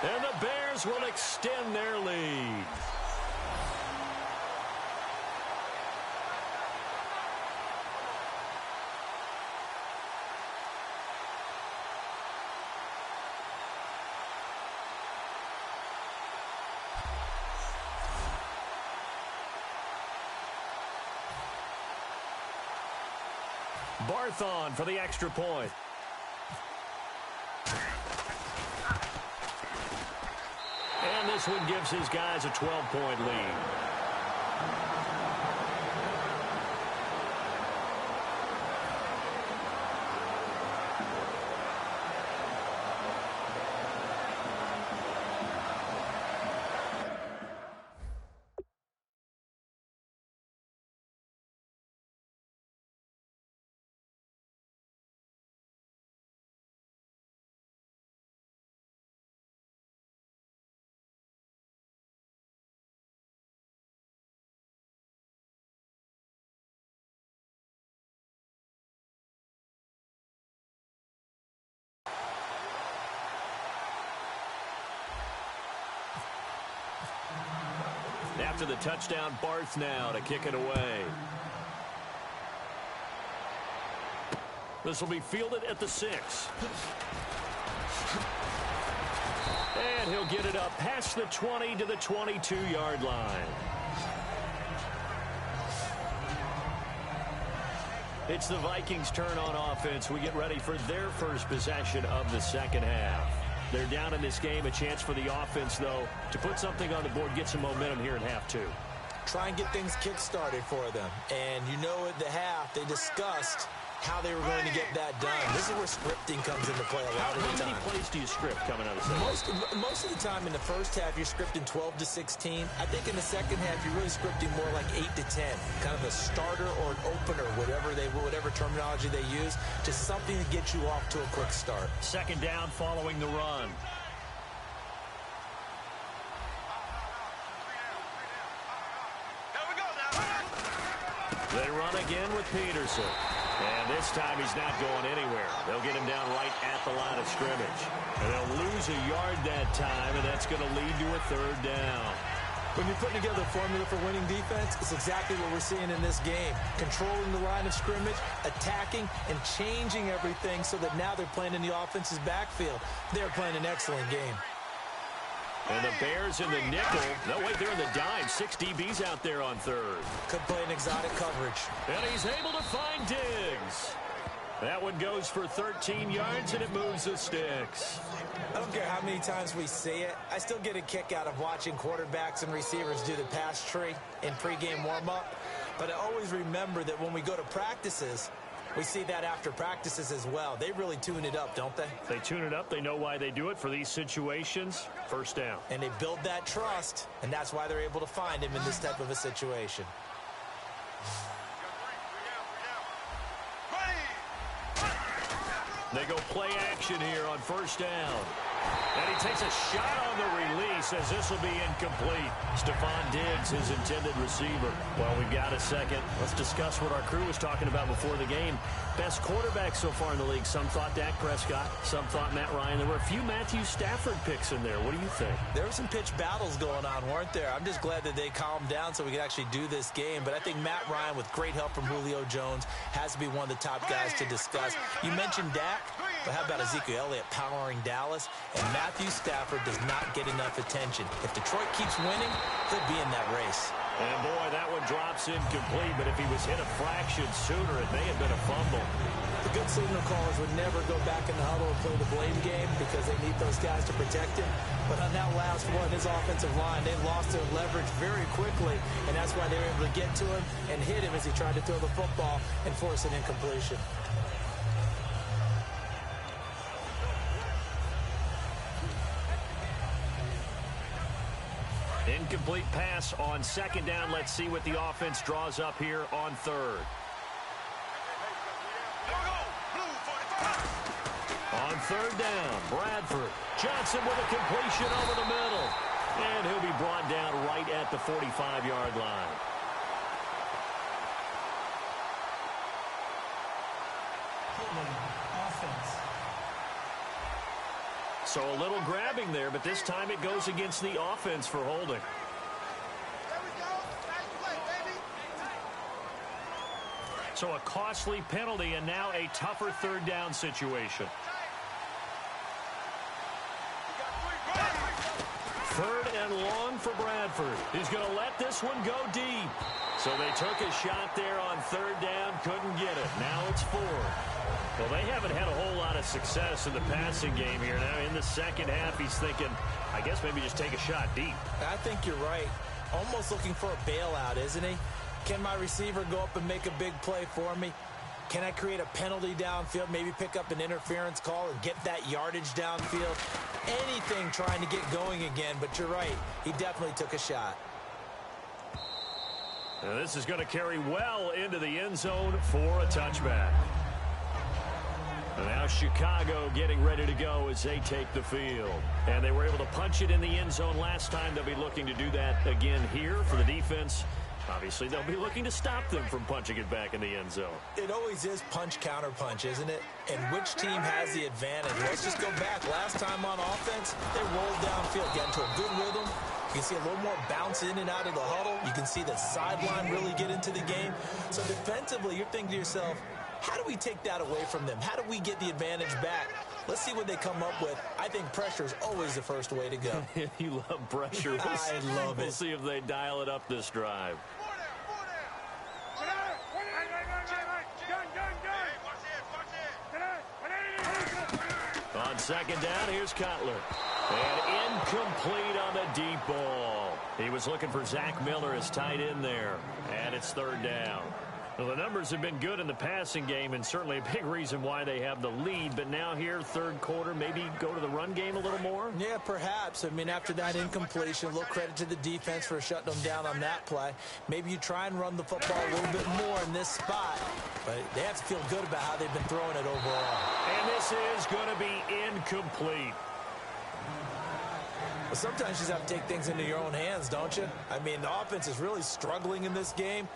And the Bears will extend their lead. Barthon for the extra point. And this one gives his guys a 12-point lead. After the touchdown, Barth now to kick it away. This will be fielded at the 6. And he'll get it up past the 20 to the 22-yard line. It's the Vikings' turn on offense. We get ready for their first possession of the second half. They're down in this game. A chance for the offense, though, to put something on the board, get some momentum here in half 2. Try and get things kick-started for them. And you know at the half, they discussed how they were going to get that done. This is where scripting comes into play a lot of the time. How many plays do you script coming out of the second? Most of the time in the first half, you're scripting 12 to 16. I think in the second half, you're really scripting more like 8 to 10. Kind of a starter or an opener, whatever terminology they use, just something to get you off to a quick start. Second down following the run. They run again with Peterson. And this time he's not going anywhere. They'll get him down right at the line of scrimmage. And they'll lose a yard that time, and that's going to lead to a third down. When you're putting together a formula for winning defense, it's exactly what we're seeing in this game. Controlling the line of scrimmage, attacking, and changing everything so that now they're playing in the offense's backfield. They're playing an excellent game. And the Bears in the nickel. No, wait, they're in the dime. 6 DBs out there on third. Could play an exotic coverage. And he's able to find Diggs. That one goes for 13 yards, and it moves the sticks. I don't care how many times we see it. I still get a kick out of watching quarterbacks and receivers do the pass tree in pregame warm-up. But I always remember that when we go to practices, we see that after practices as well. They really tune it up, don't they? They tune it up. They know why they do it for these situations. First down. And they build that trust, and that's why they're able to find him in this type of a situation. They go play action here on first down. And he takes a shot on the release as this will be incomplete. Stephon Diggs, his intended receiver. Well, we've got a second. Let's discuss what our crew was talking about before the game. Best quarterback so far in the league. Some thought Dak Prescott. Some thought Matt Ryan. There were a few Matthew Stafford picks in there. What do you think? There were some pitch battles going on, weren't there? I'm just glad that they calmed down so we could actually do this game. But I think Matt Ryan, with great help from Julio Jones, has to be one of the top guys to discuss. You mentioned Dak, but how about Ezekiel Elliott powering Dallas? And Matthew Stafford does not get enough attention. If Detroit keeps winning, they'll be in that race. And boy, that one drops incomplete, but if he was hit a fraction sooner, it may have been a fumble. The good signal callers would never go back in the huddle and play the blame game because they need those guys to protect him. But on that last one, his offensive line, they lost their leverage very quickly, and that's why they were able to get to him and hit him as he tried to throw the football and force an incompletion. Incomplete pass on second down. Let's see what the offense draws up here on third. On third down, Bradford. Johnson with a completion over the middle. And he'll be brought down right at the 45-yard line. So a little grabbing there, but this time it goes against the offense for holding. So a costly penalty and now a tougher third down situation. Third and long for Bradford. He's going to let this one go deep. So they took a shot there on third down, couldn't get it. Now it's fourth. Well, they haven't had a whole lot of success in the passing game here. Now in the second half, he's thinking, I guess maybe just take a shot deep. I think you're right. Almost looking for a bailout, isn't he? Can my receiver go up and make a big play for me? Can I create a penalty downfield, maybe pick up an interference call and get that yardage downfield? Anything trying to get going again, but you're right. He definitely took a shot. Now this is going to carry well into the end zone for a touchback. And now Chicago getting ready to go as they take the field. And they were able to punch it in the end zone last time. They'll be looking to do that again here for the defense. Obviously, they'll be looking to stop them from punching it back in the end zone. It always is punch-counter-punch, isn't it? And which team has the advantage? Let's just go back. Last time on offense, they rolled downfield, get into a good rhythm. You can see a little more bounce in and out of the huddle. You can see the sideline really get into the game. So defensively, you're thinking to yourself, how do we take that away from them? How do we get the advantage back? Let's see what they come up with. I think pressure is always the first way to go. You love pressure. I love it. We'll see if they dial it up this drive. On second down, here's Cutler. And incomplete on the deep ball. He was looking for Zach Miller as tight end there. And it's third down. Well, the numbers have been good in the passing game and certainly a big reason why they have the lead. But now here, third quarter, maybe go to the run game a little more? Yeah, perhaps. I mean, after that incompletion, a little credit to the defense for shutting them down on that play. Maybe you try and run the football a little bit more in this spot. But they have to feel good about how they've been throwing it overall. And this is going to be incomplete. But sometimes you just have to take things into your own hands, don't you? I mean, the offense is really struggling in this game.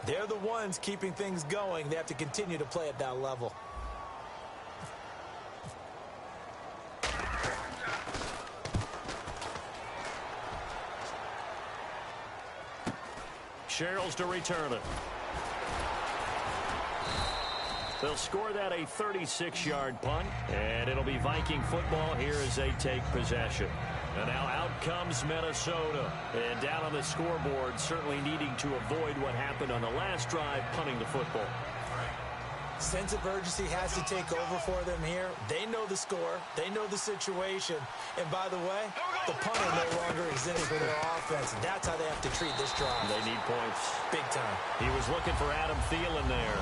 They're the ones keeping things going. They have to continue to play at that level. Sherrills to return it. They'll score that a 36-yard punt, and it'll be Viking football here as they take possession. And now out comes Minnesota. And down on the scoreboard, certainly needing to avoid what happened on the last drive, punting the football. Sense of urgency has to take over for them here. They know the score. They know the situation. And by the way, the punter no longer exists for their offense. That's how they have to treat this drive. They need points. Big time. He was looking for Adam Thielen there.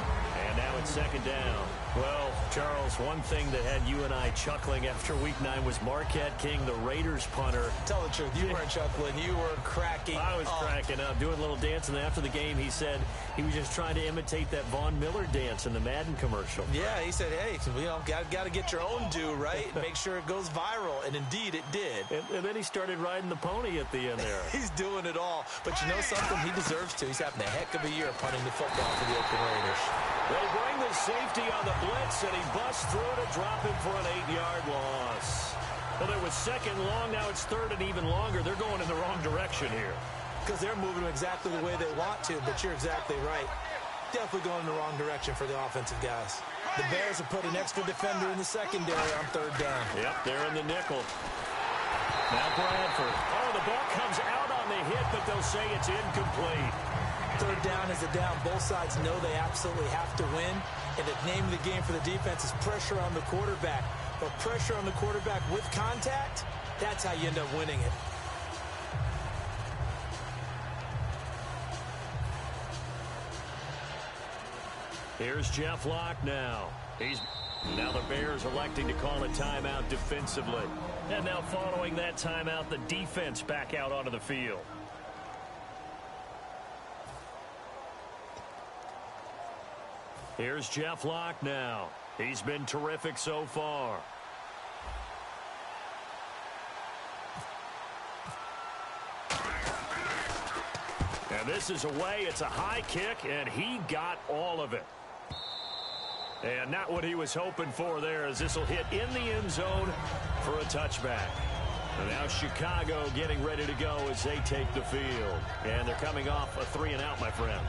And now it's second down. Well, Charles, one thing that had you and I chuckling after Week 9 was Marquette King, the Raiders punter. Tell the truth, you weren't chuckling. You were cracking up. I was cracking up, doing a little dance. And after the game, he said he was just trying to imitate that Von Miller dance in the Madden commercial. Yeah, he said, hey, you know, got to get your own due, right? Make sure it goes viral. And indeed, it did. And then he started riding the pony at the end there. He's doing it all. But you know something? He deserves to. He's having a heck of a year punting the football for the Oakland Raiders. They bring the safety on the blitz, and he busts through to drop him for an 8-yard loss. Well, it was second long. Now it's third and even longer. They're going in the wrong direction here. Because they're moving exactly the way they want to, but you're exactly right. Definitely going in the wrong direction for the offensive guys. The Bears have put an extra defender in the secondary on third down. Yep, they're in the nickel. Now Bradford. Oh, the ball comes out on the hit, but they'll say it's incomplete. Third down is a down. Both sides know they absolutely have to win. And the name of the game for the defense is pressure on the quarterback. But pressure on the quarterback with contact, that's how you end up winning it. Here's Jeff Locke now. Now the Bears electing to call a timeout defensively. And now following that timeout, the defense back out onto the field. Here's Jeff Locke now. He's been terrific so far. And this is away. It's a high kick, and he got all of it. And not what he was hoping for there, as this will hit in the end zone for a touchback. And now Chicago getting ready to go as they take the field. And they're coming off a 3-and-out, my friend.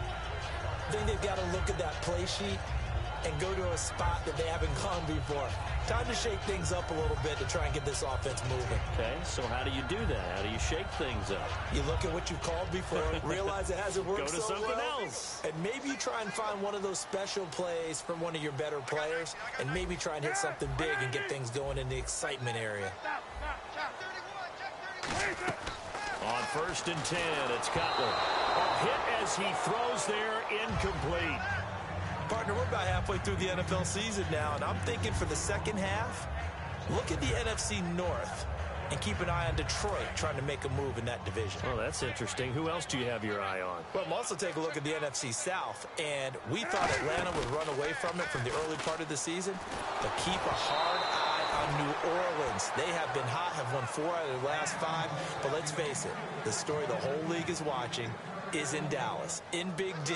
I think they've got to look at that play sheet and go to a spot that they haven't gone before. Time to shake things up a little bit to try and get this offense moving. Okay, so how do you do that? How do you shake things up? You look at what you've called before, realize it hasn't worked so well. Go to something else. And maybe you try and find one of those special plays from one of your better players, and maybe try and hit something big and get things going in the excitement area. On 1st and 10, it's Cutler. A hit as he throws there, incomplete. Partner, we're about halfway through the NFL season now, and I'm thinking for the second half, look at the NFC North and keep an eye on Detroit trying to make a move in that division. Oh, that's interesting. Who else do you have your eye on? Well, I'm also taking a look at the NFC South, and we thought Atlanta would run away from it from the early part of the season, but keep a hard eye on New Orleans. They have been hot, have won 4 out of their last 5, but let's face it, the story the whole league is watching is in Dallas, in Big D,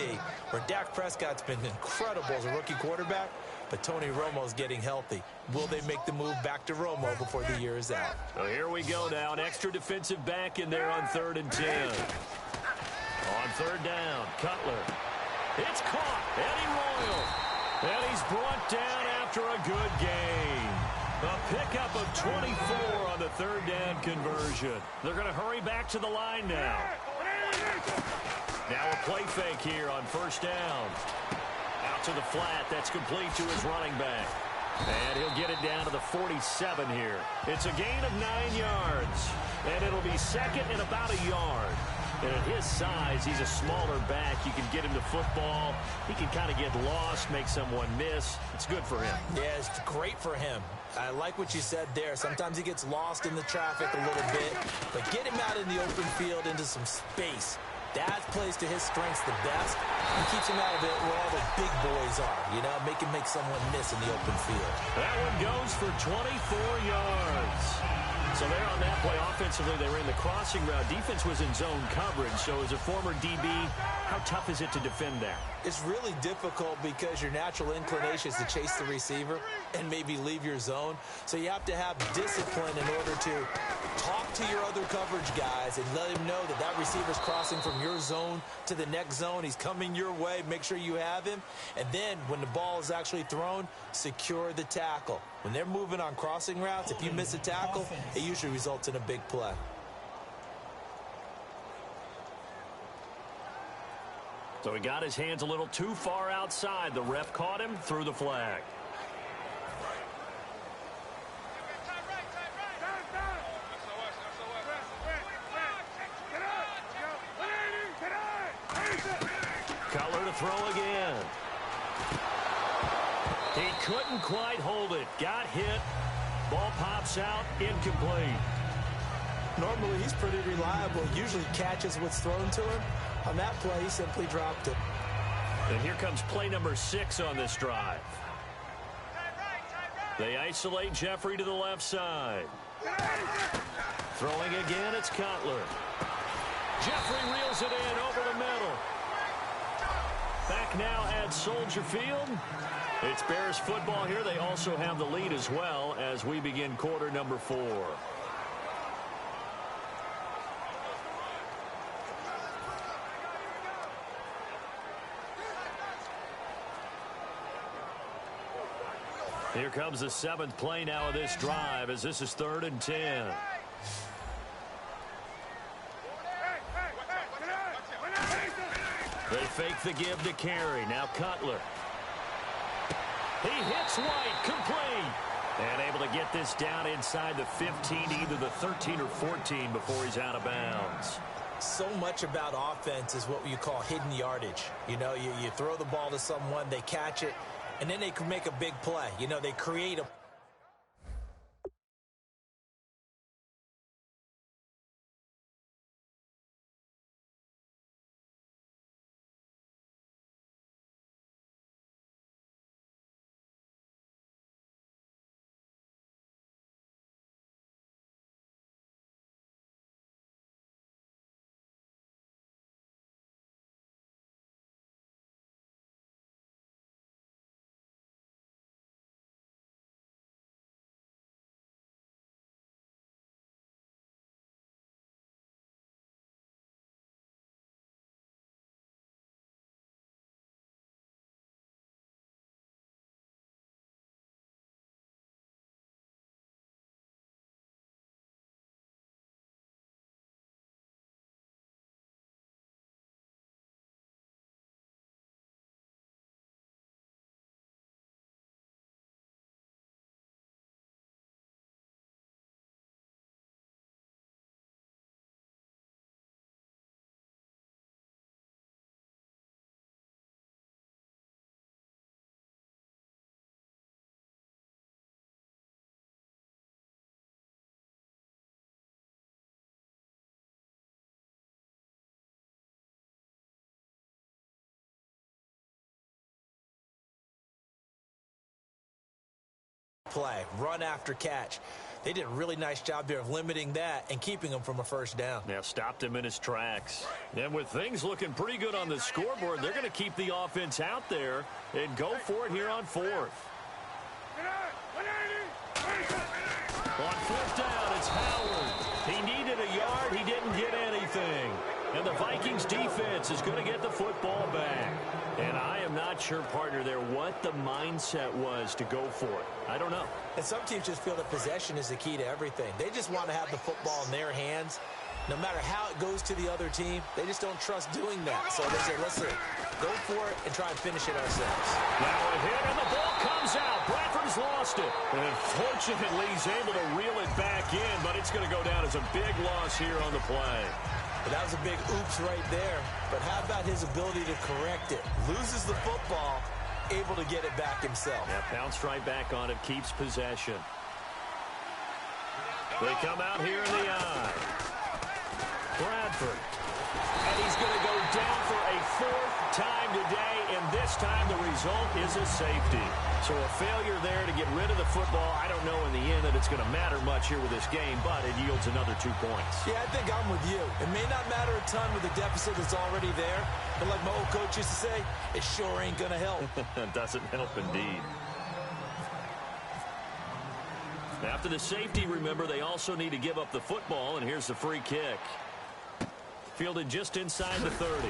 where Dak Prescott's been incredible as a rookie quarterback, but Tony Romo's getting healthy. Will they make the move back to Romo before the year is out? So here we go now. An extra defensive back in there on 3rd and 10. On 3rd down, Cutler. It's caught. Eddie Royal. And he's brought down after a good game. A pickup of 24 on the 3rd down conversion. They're going to hurry back to the line now. Now a play fake here on 1st down. Out to the flat. That's complete to his running back. And he'll get it down to the 47 here. It's a gain of 9 yards. And it'll be 2nd and about a yard. And at his size, he's a smaller back. You can get him to football. He can kind of get lost, make someone miss. It's good for him. Yeah, it's great for him. I like what you said there. Sometimes he gets lost in the traffic a little bit. But get him out in the open field into some space. That plays to his strengths the best. He keeps him out of it where all the big boys are. You know, make him make someone miss in the open field. That one goes for 24 yards. So there on that play, offensively, they ran the crossing route. Defense was in zone coverage. So as a former DB, how tough is it to defend that? It's really difficult because your natural inclination is to chase the receiver and maybe leave your zone. So you have to have discipline in order to talk to your other coverage guys and let him know that that receiver's crossing from your zone to the next zone. He's coming your way. Make sure you have him. And then when the ball is actually thrown, secure the tackle. When they're moving on crossing routes, if you miss a tackle, it usually results in a big play. So he got his hands a little too far outside. The ref caught him, threw the flag. Cutler to throw again. He couldn't quite hold it. Got hit. Ball pops out. Incomplete. Normally, he's pretty reliable. Usually catches what's thrown to him. On that play, he simply dropped it. And here comes play number 6 on this drive. They isolate Jeffrey to the left side. Throwing again, it's Cutler. Jeffrey reels it in over the middle. Back now at Soldier Field. It's Bears football here. They also have the lead as well as we begin quarter number 4. Here comes the 7th play now of this drive as this is 3rd and 10. They fake the give to Carey. Now Cutler. He hits White, complete. And able to get this down inside the 15, either the 13 or 14 before he's out of bounds. So much about offense is what you call hidden yardage. You know, you throw the ball to someone, they catch it, and then they can make a big play. You know, they create a play, run after catch. They did a really nice job there of limiting that and keeping him from a first down. Yeah, stopped him in his tracks. And with things looking pretty good on the scoreboard, they're going to keep the offense out there and go for it here on fourth. On fourth down, it's Howard. He needed a yard. He didn't get anything. And the Vikings defense is going to get the football back. And I am not sure, partner, there what the mindset was to go for it. I don't know. And some teams just feel that possession is the key to everything. They just want to have the football in their hands. No matter how it goes to the other team, they just don't trust doing that. So they say, listen, go for it and try and finish it ourselves. Now a hit, and the ball comes out. Bradford's lost it. And fortunately, he's able to reel it back in, but it's going to go down as a big loss here on the play. But that was a big oops right there. But how about his ability to correct it? Loses the football, able to get it back himself. Yeah, pounced right back on it, keeps possession. They come out here in the eye. Bradford. And he's going to go down for a fourth time today, and this time the result is a safety. So a failure there to get rid of the football. I don't know in the end that it's going to matter much here with this game, but it yields another 2 points. Yeah, I think I'm with you. It may not matter a ton with the deficit that's already there, but like my old coach used to say, it sure ain't going to help. Doesn't help indeed. After the safety, remember, they also need to give up the football, and here's the free kick. Fielded just inside the 30.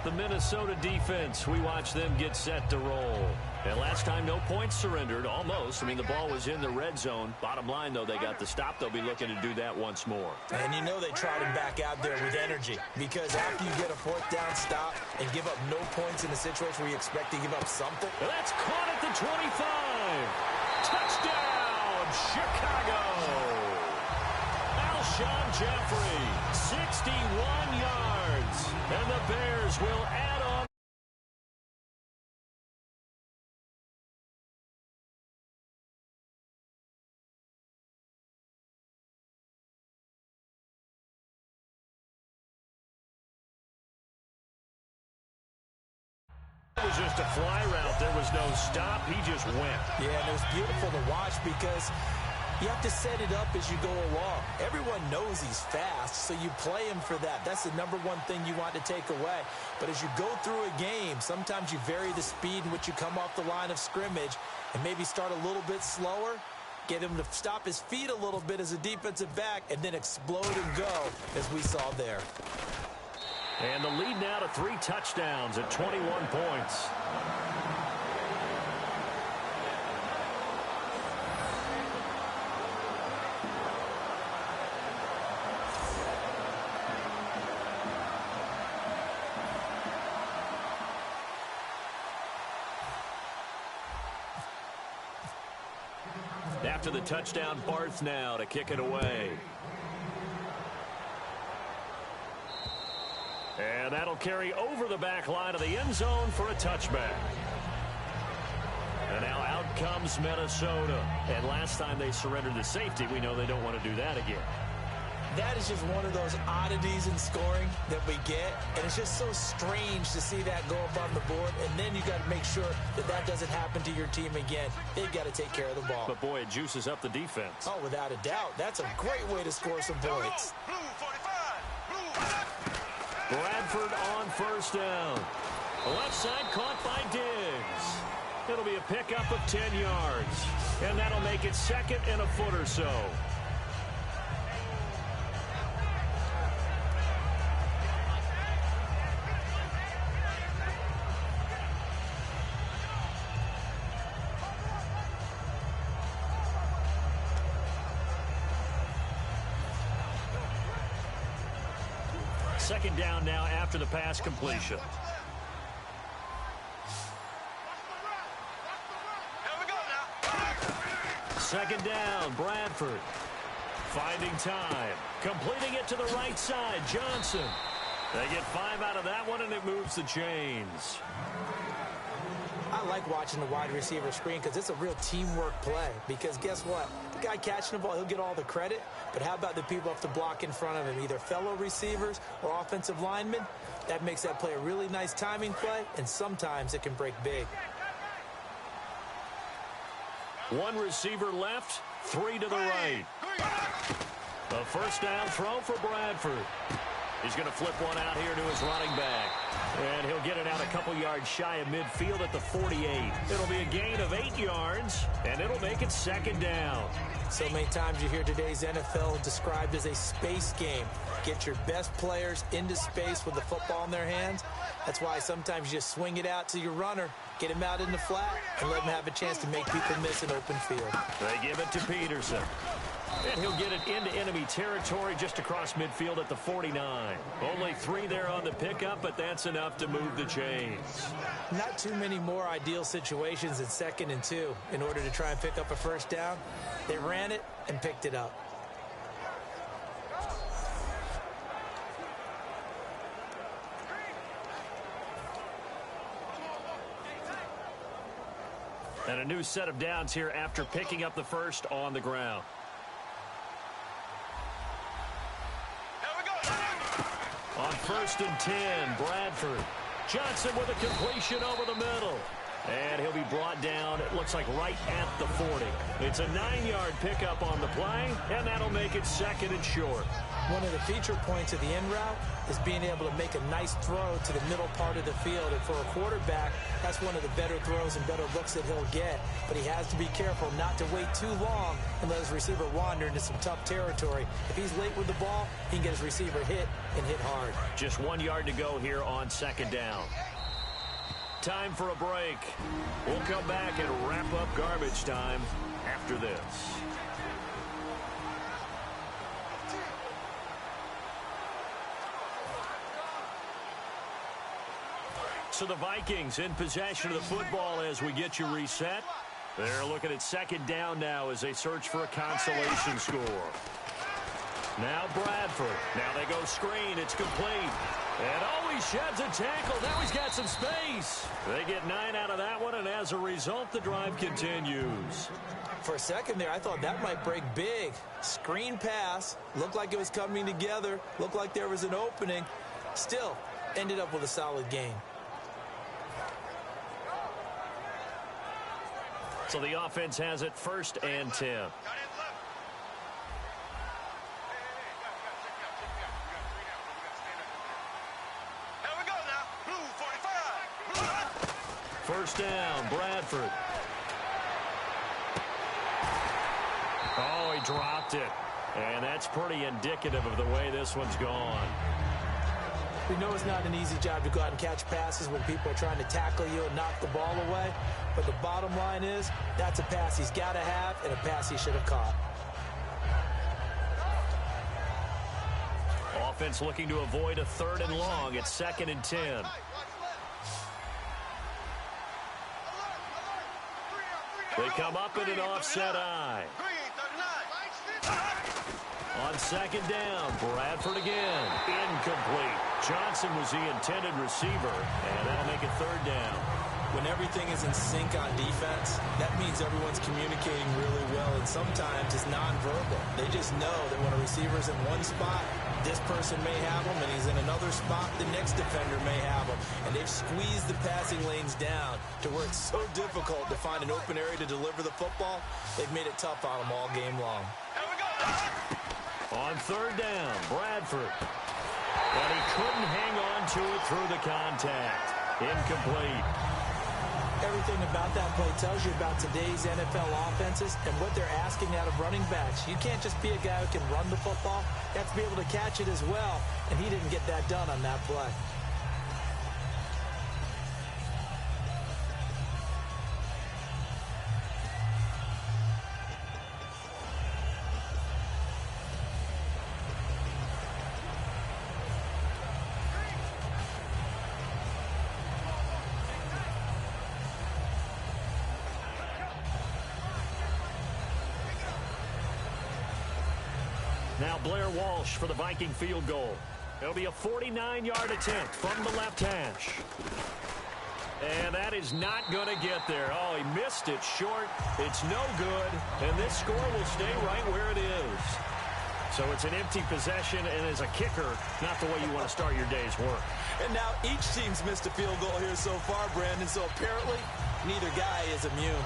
The Minnesota defense, we watch them get set to roll. And last time, no points surrendered, almost. I mean, the ball was in the red zone. Bottom line, though, they got the stop. They'll be looking to do that once more. And you know they trot him back out there with energy, because after you get a fourth down stop and give up no points in a situation where you expect to give up something. And that's caught at the 25. Touchdown, Chicago. Alshon Jeffrey, 61 yards. And the Bears will add on. It was just a fly route. There was no stop. He just went. Yeah, and it was beautiful to watch because you have to set it up as you go along. Everyone knows he's fast, so you play him for that. That's the number one thing you want to take away. But as you go through a game, sometimes you vary the speed in which you come off the line of scrimmage and maybe start a little bit slower, get him to stop his feet a little bit as a defensive back, and then explode and go, as we saw there. And the lead now to 3 touchdowns at 21 points. After the touchdown, Barth now to kick it away. And that'll carry over the back line of the end zone for a touchback. And now out comes Minnesota. And last time they surrendered the safety, we know they don't want to do that again. That is just one of those oddities in scoring that we get. And it's just so strange to see that go up on the board. And then you got to make sure that that doesn't happen to your team again. They've got to take care of the ball. But, boy, it juices up the defense. Oh, without a doubt. That's a great way to score some points. Bradford on first down. The left side caught by Diggs. It'll be a pickup of 10 yards. And that'll make it second and a foot or so. Second down now after the pass completion. Second down, Bradford. Finding time. Completing it to the right side, Johnson. They get 5 out of that one, and it moves the chains. I like watching the wide receiver screen because it's a real teamwork play. Because guess what? The guy catching the ball, he'll get all the credit. But how about the people off the block in front of him, either fellow receivers or offensive linemen? That makes that play a really nice timing play, and sometimes it can break big. One receiver left, 3 to the right. A first down throw for Bradford. He's going to flip one out here to his running back. And he'll get it out a couple yards shy of midfield at the 48. It'll be a gain of 8 yards, and it'll make it second down. So many times you hear today's NFL described as a space game. Get your best players into space with the football in their hands. That's why sometimes you just swing it out to your runner, get him out in the flat, and let him have a chance to make people miss an open field. They give it to Peterson. And he'll get it into enemy territory just across midfield at the 49. Only 3 there on the pickup, but that's enough to move the chains. Not too many more ideal situations in 2nd and 2 in order to try and pick up a first down. They ran it and picked it up. And a new set of downs here after picking up the first on the ground. On 1st and 10, Bradford. Johnson with a completion over the middle. And he'll be brought down, it looks like right at the 40. It's a 9-yard pickup on the play, and that'll make it 2nd and short. One of the feature points of the in route is being able to make a nice throw to the middle part of the field. And for a quarterback, that's one of the better throws and better looks that he'll get. But he has to be careful not to wait too long and let his receiver wander into some tough territory. If he's late with the ball, he can get his receiver hit and hit hard. Just 1 yard to go here on 2nd down. Time for a break. We'll come back and wrap up garbage time after this. So the Vikings in possession of the football as we get you reset. They're looking at 2nd down now as they search for a consolation score. Now Bradford. Now they go screen. It's complete. And oh, he sheds a tackle. Now he's got some space. They get 9 out of that one, and as a result, the drive continues. For a second there, I thought that might break big. Screen pass. Looked like it was coming together. Looked like there was an opening. Still, ended up with a solid gain. So the offense has it 1st and 10. First down, Bradford. Oh, he dropped it. And that's pretty indicative of the way this one's gone. We know it's not an easy job to go out and catch passes when people are trying to tackle you and knock the ball away. But the bottom line is, that's a pass he's got to have and a pass he should have caught. Offense looking to avoid a 3rd and long. It's 2nd and 10. They come up in an offset eye. On 2nd down, Bradford again. Incomplete. Johnson was the intended receiver, and that'll make it 3rd down. When everything is in sync on defense, that means everyone's communicating really well, and sometimes it's nonverbal. They just know that when a receiver's in one spot, this person may have him, and he's in another spot, the next defender may have him. And they've squeezed the passing lanes down to where it's so difficult to find an open area to deliver the football. They've made it tough on them all game long. On 3rd down, Bradford. But he couldn't hang on to it through the contact. Incomplete. Everything about that play tells you about today's NFL offenses and what they're asking out of running backs. You can't just be a guy who can run the football. You have to be able to catch it as well, and he didn't get that done on that play. Now Blair Walsh for the Viking field goal. It'll be a 49-yard attempt from the left hash. And that is not going to get there. Oh, he missed it short. It's no good. And this score will stay right where it is. So it's an empty possession, and as a kicker, not the way you want to start your day's work. And now each team's missed a field goal here so far, Brandon, so apparently neither guy is immune.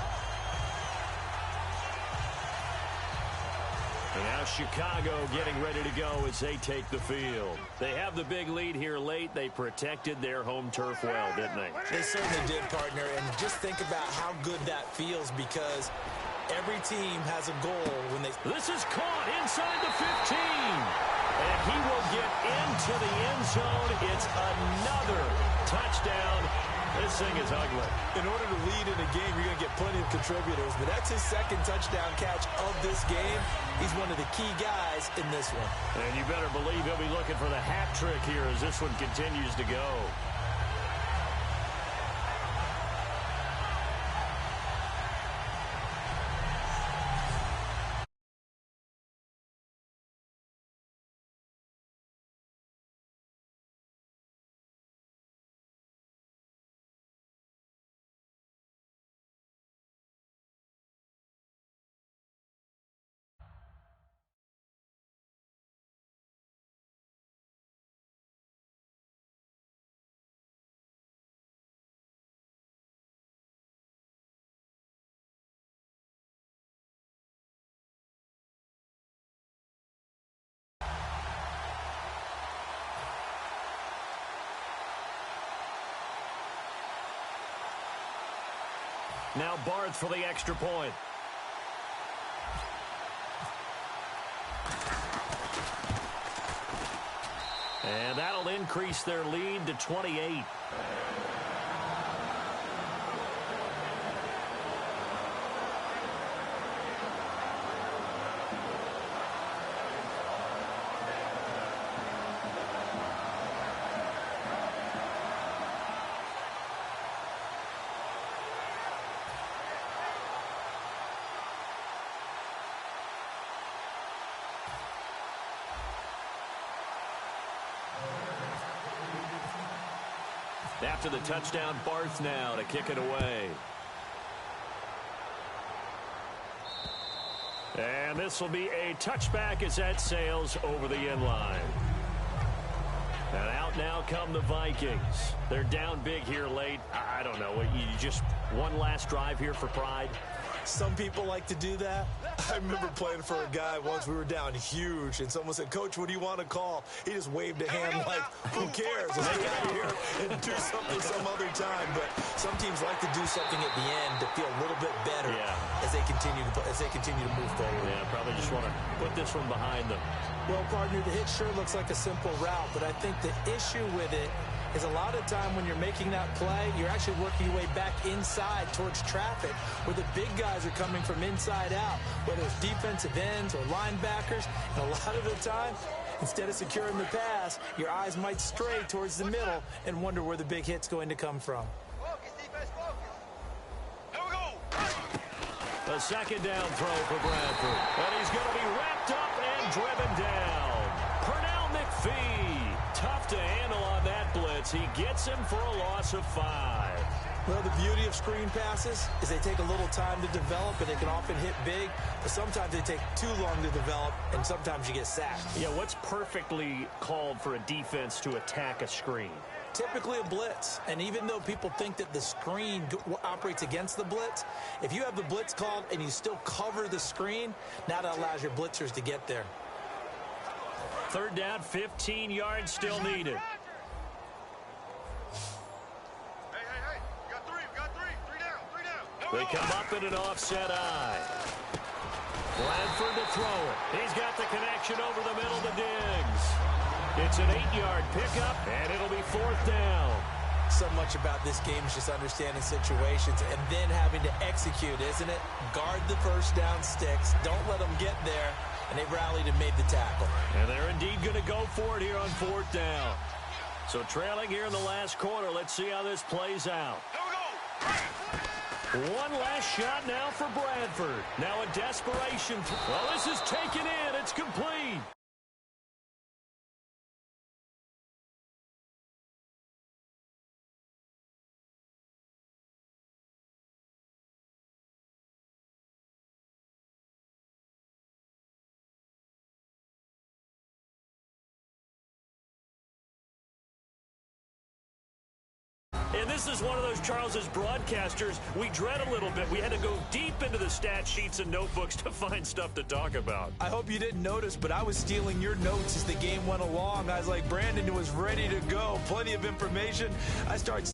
And now Chicago getting ready to go as they take the field. They have the big lead here late. They protected their home turf well, didn't they? They certainly did, partner. And just think about how good that feels, because every team has a goal when they... This is caught inside the 15. And he will get into the end zone. It's another touchdown. This thing is ugly. In order to lead in a game, you're going to get plenty of contributors, but that's his second touchdown catch of this game. He's one of the key guys in this one. And you better believe he'll be looking for the hat trick here as this one continues to go. Now Barth for the extra point. And that'll increase their lead to 28. After the touchdown, Barth now to kick it away. And this will be a touchback as that sails over the end line. And out now come the Vikings. They're down big here late. I don't know. You just one last drive here for pride? Some people like to do that. I remember playing for a guy once. We were down huge, and someone said, "Coach, what do you want to call?" He just waved a hand like, "Who cares? Let's get out of here and do something some other time." But some teams like to do something at the end to feel a little bit better as they continue to move forward. Yeah, probably just want to put this one behind them. Well, partner, the hit sure looks like a simple route, but I think the issue with it is a lot of time when you're making that play, you're actually working your way back inside towards traffic where the big guys are coming from inside out, whether it's defensive ends or linebackers. And a lot of the time, instead of securing the pass, your eyes might stray towards the middle and wonder where the big hit's going to come from. A second down throw for Bradford. And he's going to be wrapped up and driven down. Pernell McPhee, tough to handle on that blitz. He gets him for a loss of 5. Well, the beauty of screen passes is they take a little time to develop, and they can often hit big, but sometimes they take too long to develop, and sometimes you get sacked. Yeah, what's perfectly called for a defense to attack a screen? Typically a blitz, and even though people think that the screen operates against the blitz, if you have the blitz called and you still cover the screen, now that allows your blitzers to get there. Third down, 15 yards still needed. Hey, we got three down. They come up in an offset eye. Bradford to throw it. He's got the connection over the middle to Diggs. It's an 8-yard pickup, and it'll be 4th down. So much about this game is just understanding situations and then having to execute, isn't it? Guard the first down sticks. Don't let them get there. And they rallied and made the tackle. And they're indeed going to go for it here on 4th down. So trailing here in the last quarter. Let's see how this plays out. One last shot now for Bradford. Now a desperation. Well, this is taken in. It's complete. And this is one of those, Charles, as broadcasters, we dread a little bit. We had to go deep into the stat sheets and notebooks to find stuff to talk about. I hope you didn't notice, but I was stealing your notes as the game went along. I was like, Brandon was ready to go. Plenty of information. I start